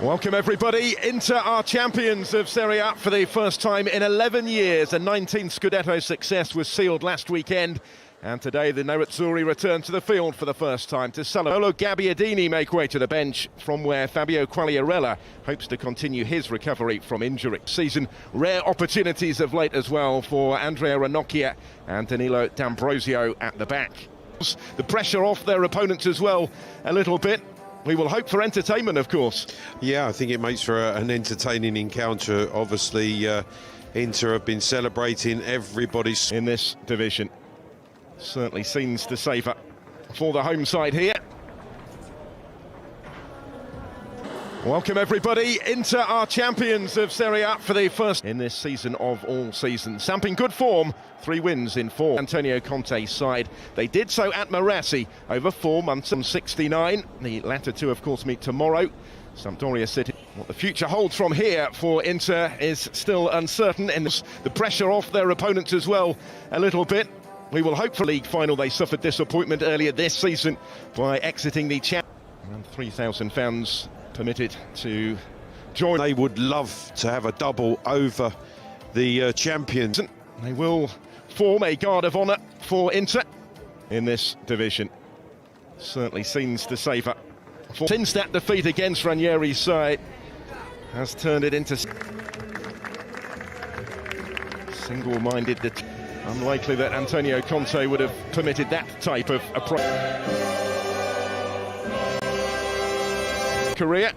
Welcome everybody. Inter are champions of Serie A for the first time in 11 years. A 19th Scudetto success was sealed last weekend. And today the Nerazzurri return to the field for the first time to celebrate. Gabbiadini make way to the bench from where Fabio Quagliarella hopes to continue his recovery from injury. Season rare opportunities of late as well for Andrea Ranocchia and Danilo D'Ambrosio at the back. The pressure off their opponents as well a little bit. We will hope for entertainment, of course. Yeah, I think it makes for an entertaining encounter. Obviously, Inter have been celebrating everybody's in this division. Certainly scenes to savour for the home side here. Welcome everybody. Inter are champions of Serie A for the first in this season of all seasons. Samping good form, 3 wins in 4. Antonio Conte's side. They did so at Marassi over 4 months and 69. The latter two, of course, meet tomorrow. Sampdoria City. What the future holds from here for Inter is still uncertain. And the pressure off their opponents as well a little bit. We will hope for league final. They suffered disappointment earlier this season by exiting the champ. Around 3,000 fans permitted to join. They would love to have a double over the champions. They will form a guard of honour for Inter in this division. Certainly scenes to savour. Since that defeat against Ranieri's side has turned it into single-minded. Unlikely that Antonio Conte would have permitted that type of approach. Career,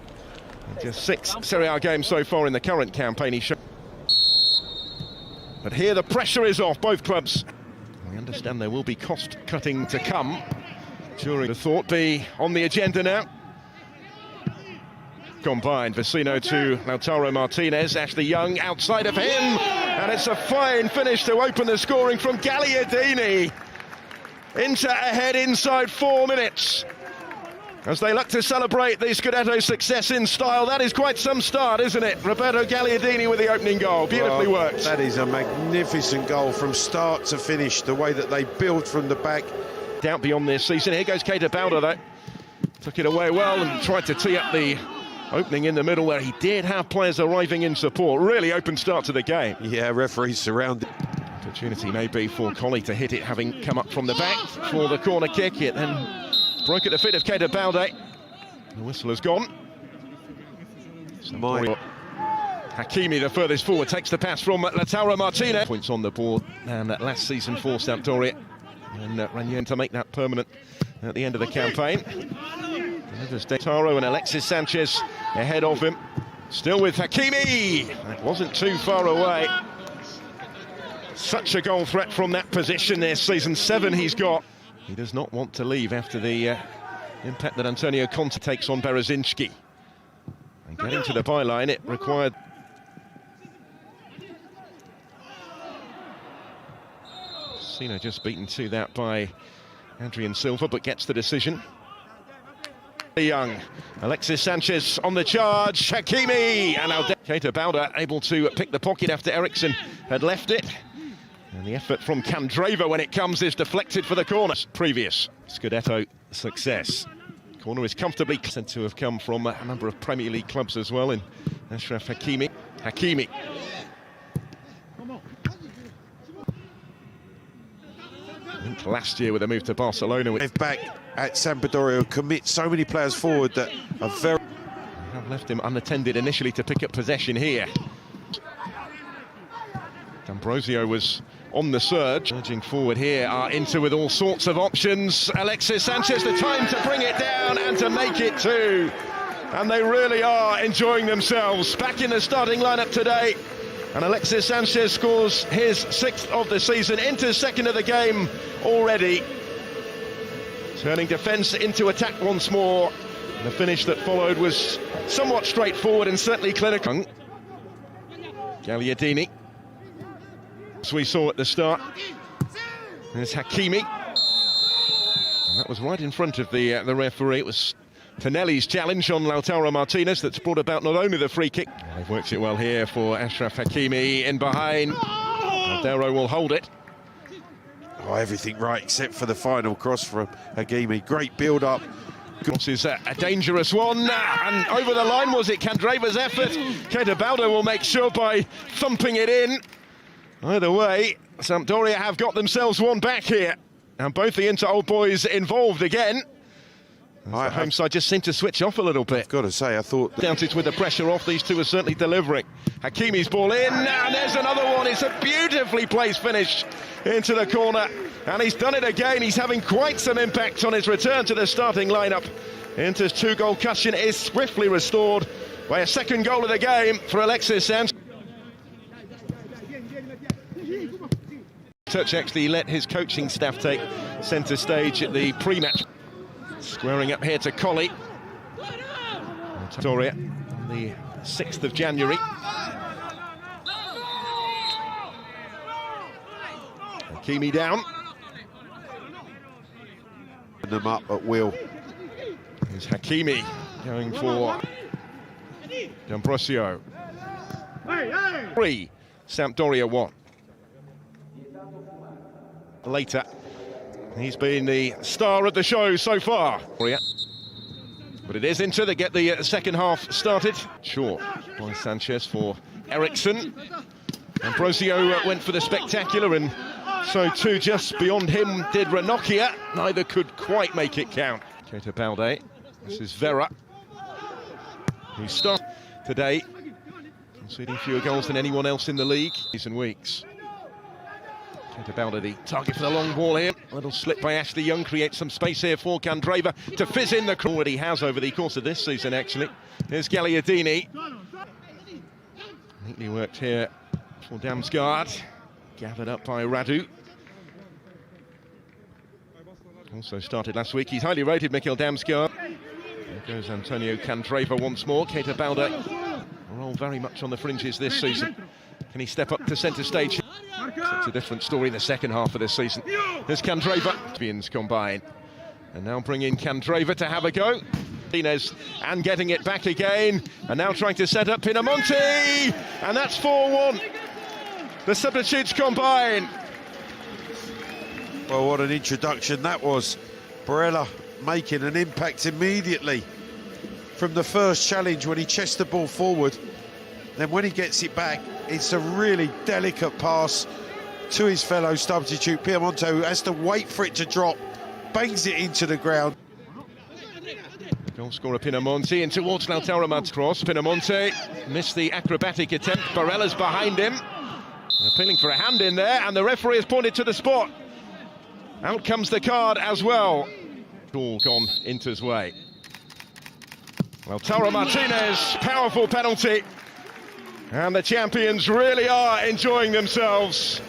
just 6 Serie A games so far in the current campaign. But here the pressure is off both clubs. We understand there will be cost cutting to come during the thought be on the agenda now. Combined, Vecino to Lautaro Martinez, Ashley Young outside of him, and it's a fine finish to open the scoring from Gabbiadini. Inter ahead inside 4 minutes. As they look to celebrate the Scudetto success in style. That is quite some start, isn't it? Roberto Gabbiadini with the opening goal, beautifully worked. That is a magnificent goal from start to finish, the way that they build from the back. Doubt beyond this season. Here goes Keita Balda though. Took it away well and tried to tee up the opening in the middle where he did have players arriving in support. Really open start to the game. Yeah, referees surrounded. Opportunity maybe for Colli to hit it, having come up from the back for the corner kick. It then broke at the feet of Keita Balda. The whistle has gone. Hakimi, the furthest forward, takes the pass from Lautaro Martinez. Points on the board, and that last season for Sampdoria. And Ranieri to make that permanent at the end of the campaign. Lautaro and Alexis Sanchez ahead of him. Still with Hakimi. That wasn't too far away. Such a goal threat from that position this season. 7 he's got. He does not want to leave after the impact that Antonio Conte takes on Berezinski. And getting to the byline, it required... Sino just beaten to that by Adrian Silva, but gets the decision. Young, Alexis Sanchez on the charge, Hakimi, and now Keita Balda able to pick the pocket after Eriksson had left it. And the effort from Candreva when it comes is deflected for the corner. Previous Scudetto success. Corner is comfortably said to have come from a number of Premier League clubs as well in Ashraf Hakimi. Hakimi. I think last year with a move to Barcelona. Back at Sampdoria commit so many players forward that are very... They have left him unattended initially to pick up possession here. D'Ambrosio was on the surge. Surging forward here are Inter with all sorts of options. Alexis Sanchez, the time to bring it down and to make it 2. And they really are enjoying themselves. Back in the starting lineup today. And Alexis Sanchez scores his 6th of the season. Inter's 2nd of the game already. Turning defence into attack once more. The finish that followed was somewhat straightforward and certainly clinical. Gabbiadini. As we saw at the start, there's Hakimi, and that was right in front of the referee. It was Tonelli's challenge on Lautaro Martinez that's brought about not only the free kick. They've worked it well here for Ashraf Hakimi in behind. Aldero will hold it. Oh, everything right except for the final cross from Hakimi. Great build-up This is a dangerous one, and over the line was it Candreva's effort? Keita Baldo will make sure by thumping it in. Either way, Sampdoria have got themselves one back here, and both the Inter old boys involved again. The home side just seemed to switch off a little bit. I've got to say, I thought... Doubted with the pressure off, these two are certainly delivering. Hakimi's ball in, and there's another one. It's a beautifully placed finish into the corner, and he's done it again. He's having quite some impact on his return to the starting lineup. Inter's two-goal cushion is swiftly restored by a second goal of the game for Alexis Sanchez. Touch actually let his coaching staff take centre stage at the pre-match. Squaring up here to Colli. Sampdoria on the 6th of January. Hakimi down. Them up at will. Here's Hakimi going for D'Ambrosio. 3, Sampdoria 1. Later, he's been the star of the show so far. But it is Inter that get the second half started. Short by Sanchez for Eriksson. Ambrosio went for the spectacular, and so too just beyond him did Ranocchia. Neither could quite make it count. Keita Baldo. This is Vera, who started today, conceding fewer goals than anyone else in the league in recent weeks. Keita Baldo, the target for the long ball here. A little slip by Ashley Young creates some space here for Candreva to fizz in the corner he has over the course of this season, actually. Here's Gagliardini. Neatly worked here for Damsgaard. Gathered up by Radu. Also started last week. He's highly rated, Mikkel Damsgaard. There goes Antonio Candreva once more. Keita Baldo are all very much on the fringes this season. Can he step up to centre stage? It's a different story in the second half of this season. There's Candreva. Champions combine. And now bring in Candreva to have a go. Martinez and getting it back again. And now trying to set up Pinamonti. And that's 4-1. The substitutes combine. Well, what an introduction that was. Barella making an impact immediately from the first challenge when he chests the ball forward. Then when he gets it back, it's a really delicate pass to his fellow substitute, Piemonte, who has to wait for it to drop, bangs it into the ground. Goal scorer Pinamonti in towards Lautaro Martinez. Cross. Pinamonti missed the acrobatic attempt. Barella's behind him. Appealing for a hand in there, and the referee has pointed to the spot. Out comes the card as well. All gone Inter's way. Lautaro Martinez, powerful penalty. And the champions really are enjoying themselves.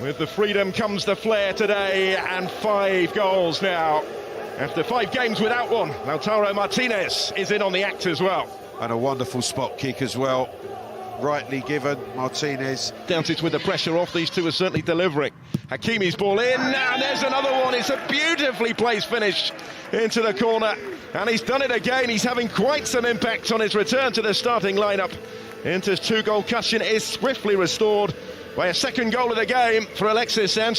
With the freedom comes the flair today, and 5 goals now. After 5 games without one, Lautaro Martinez is in on the act as well. And a wonderful spot kick as well. Rightly given, Martinez. Doubted with the pressure off, these two are certainly delivering. Hakimi's ball in, and there's another one. It's a beautifully placed finish into the corner. And he's done it again. He's having quite some impact on his return to the starting lineup. Inter's 2-goal cushion is swiftly restored by a second goal of the game for Alexis Sanchez.